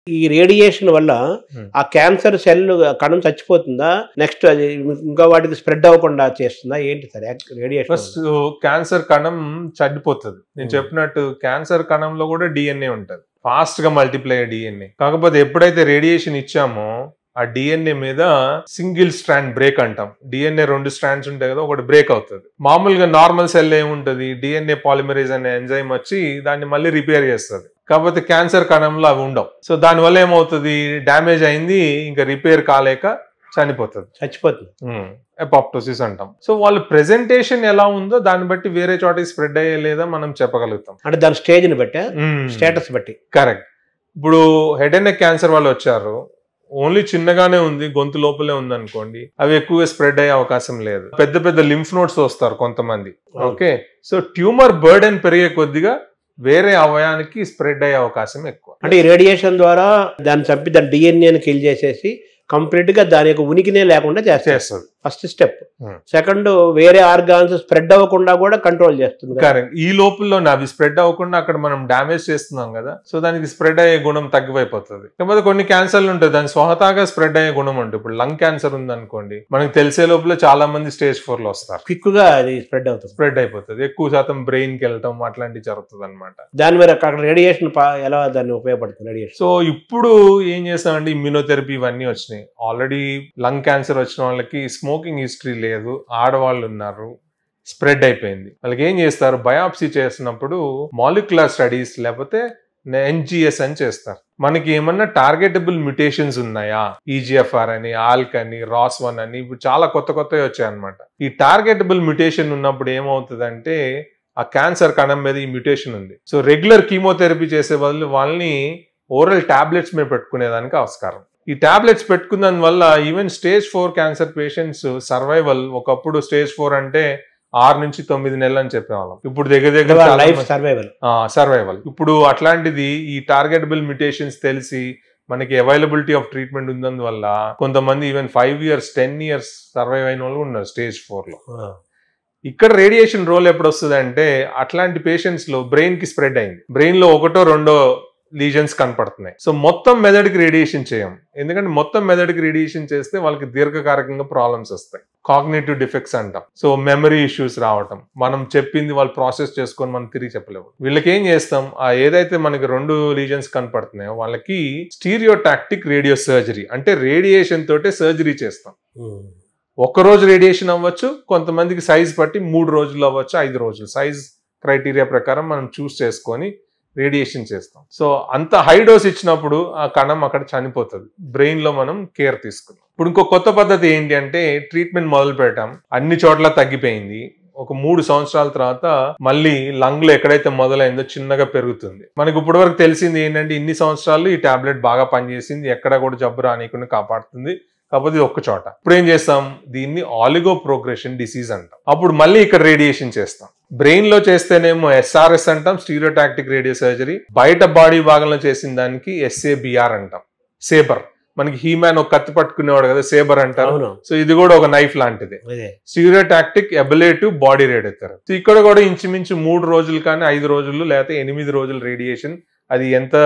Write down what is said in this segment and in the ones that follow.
ఈ రేడియేషన్ వల్ల ఆ క్యాన్సర్ సెల్ కణం చచ్చిపోతుందా, నెక్స్ట్ అది ఇంకా వాటికి స్ప్రెడ్ అవ్వకుండా చేస్తుందా, ఏంటి సార్ రేడియేషన్? ఫస్ట్ క్యాన్సర్ కణం చనిపోతుంది. నేను చెప్పినట్టు క్యాన్సర్ కణంలో కూడా డిఎన్ఏ ఉంటుంది, ఫాస్ట్ గా మల్టిప్లై డిఎన్ఏ. కాకపోతే ఎప్పుడైతే రేడియేషన్ ఇచ్చామో ఆ డిఎన్ఏ మీద సింగిల్ స్ట్రాండ్ బ్రేక్ అంటాం. డిఎన్ఏ 2 స్ట్రాండ్స్ ఉంటాయి కదా, ఒకటి బ్రేక్ అవుతుంది. మామూలుగా నార్మల్ సెల్ ఏముంటది, డిఎన్ఏ పాలిమరేజ్ అనే ఎంజైమ్ వచ్చి దాన్ని మళ్ళీ రిపేర్ చేస్తుంది. కాకపోతే క్యాన్సర్ కణంలో అవి ఉండవు. సో దానివల్ల ఏమవుతుంది, డ్యామేజ్ అయింది, ఇంకా రిపేర్ కాలేక చచ్చిపోతుంది. అపోప్టోసిస్ అంటాం. సో వాళ్ళ ప్రెజెంటేషన్ ఎలా ఉందో దాన్ని బట్టి వేరే చోటకి స్ప్రెడ్ అయ్యే లేదా మనం చెప్పగలుగుతాం. అంటే దాని స్టేజ్ ని బట్టి, స్టేటస్ బట్టి. కరెక్ట్. ఇప్పుడు హెడ్ అండ్ నెక్ క్యాన్సర్ వాళ్ళు వచ్చారు, ఓన్లీ చిన్నగానే ఉంది, గొంతు లోపలే ఉంది అనుకోండి, అవి ఎక్కువగా స్ప్రెడ్ అయ్యే అవకాశం లేదు. పెద్ద పెద్ద లింఫ్ నోడ్స్ వస్తారు కొంతమంది. ఓకే, సో ట్యూమర్ బర్డెన్ పెరిగే కొద్దిగా వేరే అవయానికి స్ప్రెడ్ అయ్యే అవకాశం ఎక్కువ. అంటే ఈ రేడియేషన్ ద్వారా దాన్ని చంపి దాని డిఎన్ఏని కిల్ చేసేసి కంప్లీట్ గా దాని యొక్క ఉనికినే లేకుండా చేస్తుంది. First step. సెకండ్, వేరే ఆర్గాన్స్ స్ప్రెడ్ అవ్వకుండా కూడా కంట్రోల్ చేస్తుంది. కరెక్ట్. ఈ లోపల అవి స్ప్రెడ్ అవ్వకుండా అక్కడ మనం డ్యామేజ్ చేస్తున్నాం కదా, సో దానికి స్ప్రెడ్ అయ్యే గుణం తగ్గిపోతుంది. కాకపోతే కొన్ని క్యాన్సర్లు ఉంటాయి దాని స్వతహాగా స్ప్రెడ్ అయ్యే గుణం ఉంటుంది. ఇప్పుడు లంగ్ క్యాన్సర్ ఉంది అనుకోండి, మనకి తెలిసే లోపల చాలా మంది స్టేజ్ 4 లో వస్తారు, క్విక్ గా అది స్ప్రెడ్ అయిపోతుంది. ఎక్కువ శాతం బ్రెయిన్ కి వెళ్ళటం అట్లాంటివి జరుగుతుంది అనమాట. దాని మీద అక్కడ రేడియేషన్ ఎలా దాన్ని ఉపయోగపడుతుంది రేడియేషన్? సో ఇప్పుడు ఏం చేస్తామంటే ఇమ్యూనోథెరపీ ఇవన్నీ వచ్చినాయి. ఆల్రెడీ లంగ్ క్యాన్సర్ వచ్చిన వాళ్ళకి స్మోకింగ్ హిస్టరీ లేదు, ఆడవాళ్ళు ఉన్నారు, స్ప్రెడ్ అయిపోయింది. వాళ్ళకి ఏం చేస్తారు, బయాప్సీ చేసినప్పుడు మాలిక్యులర్ స్టడీస్ లేకపోతే NGS అని చేస్తారు. మనకి ఏమన్నా టార్గెటబుల్ మ్యూటేషన్స్ ఉన్నాయా, EGFR అని, ఆల్క్ అని, ROS1 అని, ఇప్పుడు చాలా కొత్తవి వచ్చాయన్నమాట. ఈ టార్గెటబుల్ మ్యూటేషన్ ఉన్నప్పుడు ఏమవుతుందంటే ఆ క్యాన్సర్ కణం మీద ఈ మ్యూటేషన్ ఉంది. సో రెగ్యులర్ కీమోథెరపీ చేసే బదులు వాళ్ళని ఓరల్ టాబ్లెట్స్ మీద పెట్టుకునేదానికి ఆస్కారం. ఈ టాబ్లెట్స్ పెట్టుకున్న వల్ల even stage 4 cancer patients survival, ఒకప్పుడు స్టేజ్ 4 అంటే 6 నుంచి 9 నెలలు అని చెప్పేవాళ్ళం, ఇప్పుడు దగ్గర సర్వైవల్. ఇప్పుడు అట్లాంటిది ఈ టార్గెటబుల్ మ్యూటేషన్స్ తెలిసి మనకి అవైలబిలిటీ ఆఫ్ ట్రీట్మెంట్ ఉన్నందువల్ల కొంతమంది ఈవెన్ 5 years 10 years సర్వైవ్ అయిన వాళ్ళు ఉన్నారు స్టేజ్ 4 లో. ఇక్కడ రేడియేషన్ రోల్ ఎప్పుడు వస్తుంది అంటే అట్లాంటి పేషెంట్స్ లో బ్రెయిన్ కి స్ప్రెడ్ అయింది, బ్రెయిన్ లో 1 or 2 లీజన్స్ కనపడుతున్నాయి. సో మొత్తం మెదడుకి రేడియేషన్ చేయం, ఎందుకంటే మొత్తం మెదడుకి రేడియేషన్ చేస్తే వాళ్ళకి దీర్ఘకాలికంగా ప్రాబ్లమ్స్ వస్తాయి, కాగ్నిటివ్ డిఫెక్ట్స్ అంటాం. సో మెమరీ ఇష్యూస్ రావటం, మనం చెప్పింది వాళ్ళు ప్రాసెస్ చేసుకొని మనం తిరిగి చెప్పలేము. వీళ్ళకి ఏం చేస్తాం, ఆ ఏదైతే మనకి 2 లీజన్స్ కనపడుతున్నాయో వాళ్ళకి స్టీరియోటాక్టిక్ రేడియో సర్జరీ అంటే రేడియేషన్ తోటే సర్జరీ చేస్తాం. 1 రోజు రేడియేషన్ అవ్వచ్చు, కొంతమందికి సైజ్ బట్టి 3 రోజులు అవ్వచ్చు, 5 రోజులు సైజ్ క్రైటీరియా ప్రకారం మనం చూస్ చేసుకొని రేడియేషన్ చేస్తాం. సో అంత హై డోస్ ఇచ్చినప్పుడు ఆ కణం అక్కడ చనిపోతుంది, బ్రెయిన్ లో మనం కేర్ తీసుకున్నాం. ఇప్పుడు ఇంకో కొత్త పద్ధతి ఏంటి అంటే ట్రీట్మెంట్ మొదలు పెట్టాం, అన్ని చోట్ల తగ్గిపోయింది, ఒక 3 సంవత్సరాల తర్వాత మళ్ళీ లంగ్ లో ఎక్కడైతే మొదలైందో చిన్నగా పెరుగుతుంది. మనకి ఇప్పటి వరకు తెలిసింది ఏంటంటే ఇన్ని సంవత్సరాలు ఈ టాబ్లెట్ బాగా పనిచేసింది, ఎక్కడ కూడా జబ్బు రానికుండా కాపాడుతుంది, కాకపోతే ఒక్క చోట. ఇప్పుడు ఏం చేస్తాం, దీన్ని ఆలిగో ప్రోగ్రెషన్ డిసీజ్ అంటాం. అప్పుడు మళ్ళీ ఇక్కడ రేడియేషన్ చేస్తాం. బ్రెయిన్ లో చేస్తేనేమో SRS అంటాం, స్టీరియోటాక్టిక్ రేడియో సర్జరీ. బయట బాడీ భాగంలో చేసిన దానికి SABR అంటాం, సేబర్. మనకి హీమ్యాన్ ఒక కత్తి పట్టుకునేవాడు కదా, సేబర్ అంటారు. సో ఇది కూడా ఒక నైఫ్ లాంటిది, స్టీరియోటాక్టిక్ అబిలేటివ్ బాడీ రేడియోథెరపీ. సో ఇక్కడ కూడా ఇంచుమించు 3 రోజులు కానీ 5 రోజులు లేకపోతే 8 రోజులు రేడియేషన్, అది ఎంత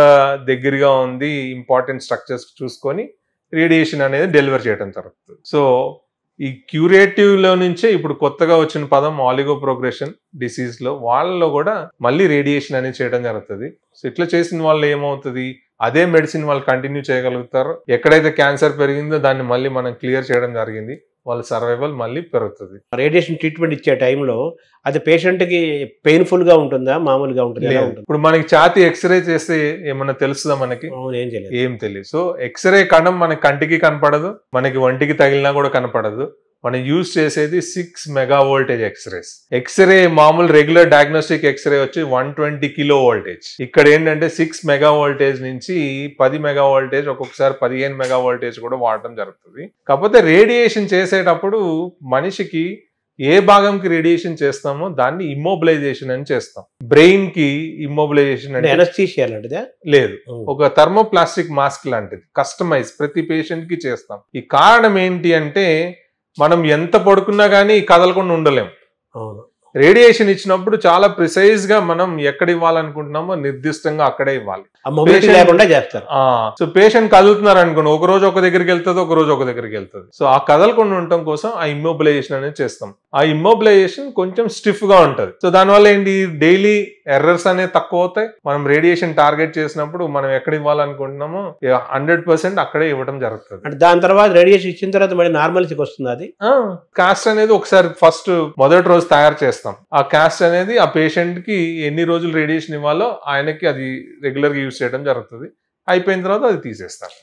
దగ్గరగా ఉంది ఇంపార్టెంట్ స్ట్రక్చర్స్ చూసుకొని రేడియేషన్ అనేది డెలివర్ చేయడం జరుగుతుంది. సో ఈ క్యూరేటివ్ లో నుంచే ఇప్పుడు కొత్తగా వచ్చిన పదం ఆలిగో ప్రోగ్రెషన్ డిసీజ్ లో వాళ్ళలో కూడా మళ్ళీ రేడియేషన్ అనేది చేయడం జరుగుతుంది. సో ఇట్లా చేసిన వాళ్ళు ఏమవుతుంది, అదే మెడిసిన్ వాళ్ళు కంటిన్యూ చేయగలుగుతారు. ఎక్కడైతే క్యాన్సర్ పెరిగిందో దాన్ని మళ్ళీ మనం క్లియర్ చేయడం జరిగింది, వాళ్ళ సర్వైవల్ మళ్ళీ పెరుగుతుంది. రేడియేషన్ ట్రీట్మెంట్ ఇచ్చే టైంలో అది పేషెంట్ కి పెయిన్ఫుల్ గా ఉంటుందా, మామూలుగా ఉంటుందా? ఇప్పుడు మనకి ఛాతీ ఎక్స్రే చేస్తే ఏమన్నా తెలుస్తుందా మనకి? ఏం తెలియదు. సో ఎక్స్రే కణం మనకి కంటికి కనపడదు, మనకి ఒంటికి తగిలినా కూడా కనపడదు. మనం యూజ్ చేసేది 6 మెగావోల్టేజ్ ఎక్స్రేస్. ఎక్స్రే మామూలు రెగ్యులర్ డయాగ్నోస్టిక్ ఎక్స్రే వచ్చి 120 కిలో వోల్టేజ్. ఇక్కడ ఏంటంటే 6 మెగావోల్టేజ్ నుంచి 10 మెగావోల్టేజ్, ఒక్కొక్కసారి 15 మెగావోల్టేజ్ కూడా వాడటం జరుగుతుంది. కాకపోతే రేడియేషన్ చేసేటప్పుడు మనిషికి ఏ భాగంకి రేడియేషన్ చేస్తామో దాన్ని ఇమ్మొబిలైజేషన్ అని చేస్తాం. బ్రెయిన్ కి ఇమ్మొబిలైజేషన్ అంటే అనస్థీషియా లాంటిదా? లేదు, ఒక థర్మోప్లాస్టిక్ మాస్క్ లాంటిది, కస్టమైజ్ ప్రతి పేషెంట్ కి చేస్తాం. ఈ కారణం ఏంటి అంటే మనం ఎంత పడుకున్నా కానీ కదలకుండా ఉండలేం, రేడియేషన్ ఇచ్చినప్పుడు చాలా ప్రిసైజ్ గా మనం ఎక్కడ ఇవ్వాలనుకుంటున్నామో నిర్దిష్టంగా అక్కడే ఇవ్వాలి. మొబిలిటీ లేకుండా చేస్తారు. సో పేషెంట్ కదులుతున్నారు అనుకోండి, ఒక రోజు ఒక దగ్గరికి వెళ్తుంది, ఒక రోజు ఒక దగ్గరికి వెళ్తుంది. సో ఆ కదలకుండా ఉండటం కోసం ఆ ఇమ్మొబిలైజేషన్ అనేది చేస్తాం. ఆ ఇమ్మొబిలైజేషన్ కొంచెం స్టిఫ్ గా ఉంటది. సో దానివల్ల ఏంటి, డైలీ ఎర్రర్స్ అనేది తక్కువ అవుతాయి. మనం రేడియేషన్ టార్గెట్ చేసినప్పుడు మనం ఎక్కడ ఇవ్వాలనుకుంటున్నామో 100% అక్కడే ఇవ్వడం జరుగుతుంది. అంటే దాని తర్వాత రేడియేషన్ ఇచ్చిన తర్వాత మళ్ళీ నార్మల్సీకి వస్తుంది. అది కాస్ట్ అనేది ఒకసారి ఫస్ట్ మొదటి రోజు తయారు చేస్తాం. ఆ కాస్ట్ అనేది ఆ పేషెంట్ కి ఎన్ని రోజులు రేడియేషన్ ఇవ్వాలో ఆయనకి అది రెగ్యులర్ గా యూజ్ చేయడం జరుగుతుంది. అయిపోయిన తర్వాత అది తీసేస్తారు.